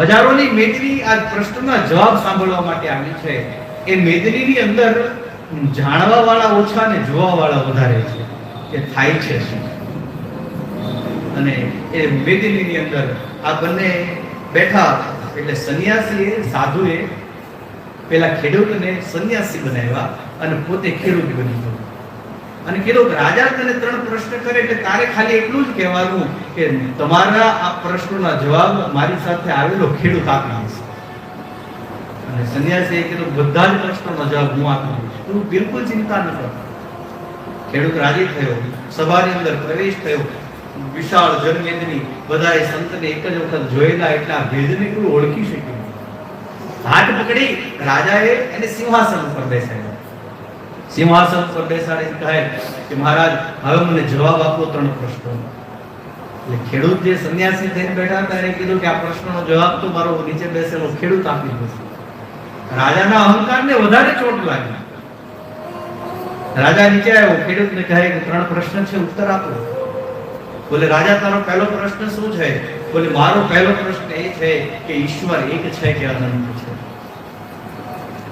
હજારોની મેદની આ પ્રશ્નના જવાબ સાંભળવા માટે આવી છે. એ મેદનીની અંદર જાણવા વાળા ઓછા ને જોવા વાળા વધારે છે કે થાય છે શું. અને એ મેદનીની અંદર આ બંને બેઠા એટલે સંન્યાસીએ સાધુએ પેલા ખેડૂતને સંન્યાસી બનાવ્યા અને પોતે ખેડૂત બની ગયો. અને કીધું રાજા તને 3 પ્રશ્ન કરે એટલે તારે ખાલી એટલું જ કહેવાનું કે તમારા આ પ્રશ્નોના જવાબ મારી સાથે આવેલો ખેડૂત આપી દેશે. અને સંન્યાસીએ કીધું બધા જ પ્રશ્નોનો જવાબ હું આપી દઈશ, તું બિલકુલ ચિંતા ન કર. ખેડૂત રાજી થયો, સભાની અંદર પ્રવેશ થયો. વિશાળ જનમેદની, બધાએ સંતને એક જ વખત જોયેલા એટલે આ ભેદને કોઈ ઓળખી શક્યું. હાથ પકડી રાજાએ એને સિંહાસન ઉપર બેસાડ્યો. સિંહાસન પર બેસાડીને કહે કે મહારાજ હવે મને જવાબ આપો 3 પ્રશ્નો. એટલે ખેડૂત જે સંન્યાસી થઈને બેઠા હતા એને કીધું કે આ પ્રશ્નનો જવાબ તો મારો નીચે બેસેલો ખેડૂત આપી દેશે. રાજાના અહંકારને વધારે ચોટ લાગી. રાજા નીચે આવ્યો, ખેડૂતને કહે કે 3 પ્રશ્ન છે, ઉત્તર આપો. બોલે રાજા તારો પહેલો પ્રશ્ન શું છે? બોલે મારો પહેલો પ્રશ્ન એ છે કે ઈશ્વર એક છે કે અનંત છે.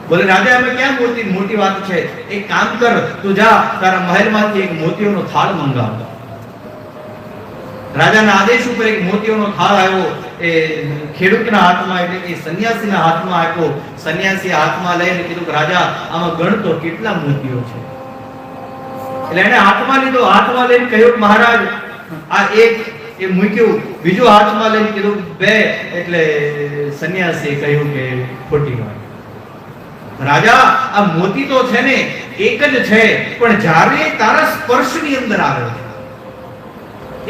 બોલે રાજા અમે ક્યાં મોટી વાત છે, એક કામ કર, તું જા તારા મહેલમાંથી એક મોતીઓનો થાળ મંગાવ. રાજાના આદેશ ઉપર એક મોતીઓનો થાળ આવ્યો. એ ખેડૂતના હાથમાં એટલે કે સંન્યાસીના હાથમાં આપ્યો. સંન્યાસી હાથમાં લઈને કીધું રાજા આમાં ગણતો કેટલા મોતીઓ છે. એટલે એને હાથમાં લીધો. હાથમાં લઈને કહ્યું મહારાજ આ એક એ મૂક્યું. બીજો હાથમાં લઈને કીધું 2. એટલે સંન્યાસીએ કહ્યું કે ખોટી વાત. રાજા આ મોતી તો છે ને એક જ છે, પણ જ્યારે તારા સ્પર્શની અંદર આવે છે,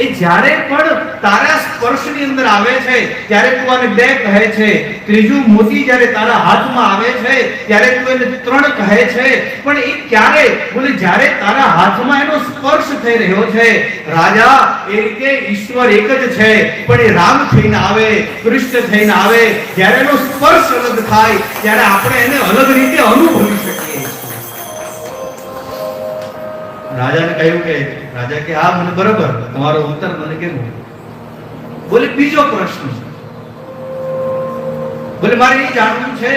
એ જ્યારે પણ તારા સ્પર્શની અંદર આવે છે ત્યારે તું આને 2 કહે છે. ત્રીજું મોતી જ્યારે તારા હાથમાં આવે છે ત્યારે તું એને 3 કહે છે. પણ એ ક્યારે? બોલે જ્યારે તારા હાથમાં એનો સ્પર્શ થઈ રહ્યો છે. રાજા એ રીતે ઈશ્વર એક જ છે, પણ એ રામ થઈને આવે, કૃષ્ણ થઈને આવે, જ્યારે એનો સ્પર્શ અલગ થાય ત્યારે આપણે એને અલગ રીતે અનુભવી શકીએ. રાજાને કહ્યું કે રાજા કે હા મને બરાબર, તમારો ઉત્તર મને કેમ? બોલે બીજો પ્રશ્ન છે. બોલે મારે એ જાણવું છે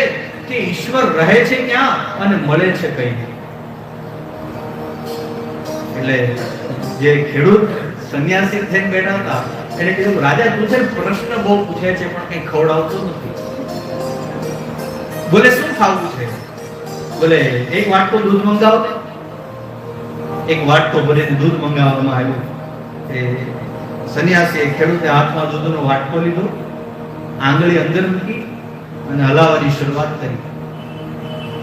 કે ઈશ્વર રહે છે ક્યાં અને મળે છે કઈ? એટલે જે ખેડૂત સંન્યાસી થઈને બેઠા હતા એને કીધું રાજા તું છે પ્રશ્ન બહુ પૂછે છે પણ કઈ ખવડાવતો નથી. બોલે શું ખાવું છે? બોલે એક વાટકો દૂધ મંગાવો. એક વાટકો ભરીને દૂધ મંગાવવામાં આવ્યું. એ સંન્યાસીએ ખેડૂતે હાથમાં દૂધનો વાટકો લીધો, આંગળી અંદર મૂકી અને હલાવવાની શરૂઆત કરી.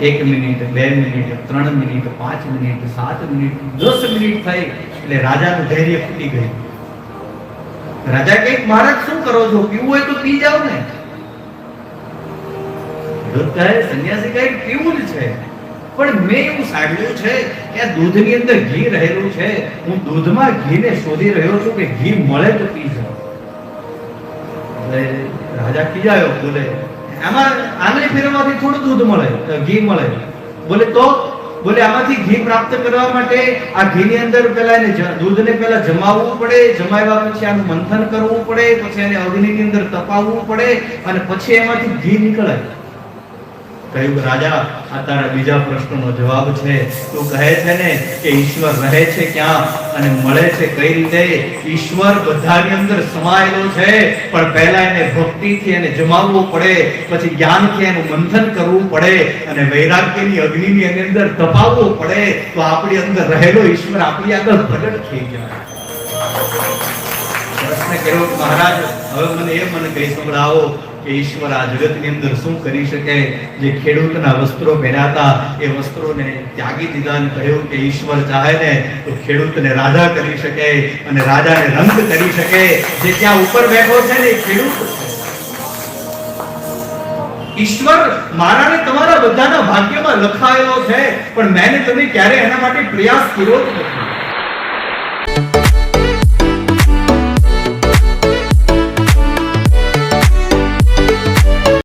1 minute, 2 minute, 3 minute, 5 minute, 7 minute, 10 minute થઈ એટલે રાજાનું ધૈર્ય ફૂટી ગયું. રાજા કહે મહારાજ શું કરો છો? પીવું હોય તો પી જાઓ ને. ખેડૂત કહે, સંન્યાસી કહે પીવું જ છે, પણ મેં એવું સાંભળ્યું છે કે આ દૂધની અંદર ઘી રહેલું છે, હું દૂધમાં ઘીને શોધી રહ્યો છું કે ઘી મળે તો પી જાઉં. એટલે રાજા ખીજાયો. બોલે આમાં આંગળી ફેરવવાથી થોડું દૂધ મળે, ઘી મળે. બોલે તો? બોલે આમાંથી ઘી પ્રાપ્ત કરવા માટે આ ઘીની અંદર પહેલા એને દૂધને પહેલા જમાવવું પડે, જમાવ્યા પછી આનું મંથન કરવું પડે, પછી એને અગ્નિની અંદર તપાવવું પડે અને પછી એમાંથી ઘી નીકળે. કહ્યું રાજા આ તારા બીજા પ્રશ્નનો જવાબ છે. તું કહે છે ને કે ઈશ્વર રહે છે ક્યાં અને મળે છે કઈ રીતે? ઈશ્વર બધાની અંદર સમાયેલો છે, પણ પહેલા એને ભક્તિથી એને જમાવવું પડે, પછી જ્ઞાનથી એનું મંથન કરવું પડે અને વૈરાગ્યની અગ્નિની અંદર તપાવવું પડે તો આપણી અંદર રહેલો ઈશ્વર આપણી આગળ પ્રગટ થઈ જાય. પ્રશ્ન કર્યો મહારાજ હવે મને કહી સંભળાવો કે ઈશ્વર આ જગતની અંદર શું કરી શકે? જે ખેડૂતના વસ્ત્રો પહેર્યા હતા એ વસ્ત્રોને ત્યાગી દીધા અને કહ્યું કે ઈશ્વર ચાહે ને તો ખેડૂતને રાજા કરી શકે અને રાજાને રંગ કરી શકે. જે ત્યાં ઉપર બેઠો છે ને એ ખેડૂત છે. ઈશ્વર મારા ને તમારા બધાના ભાગ્યમાં લખાયેલો છે, પણ મેં તમે ક્યારે એના માટે પ્રયાસ કર્યો જ નથી.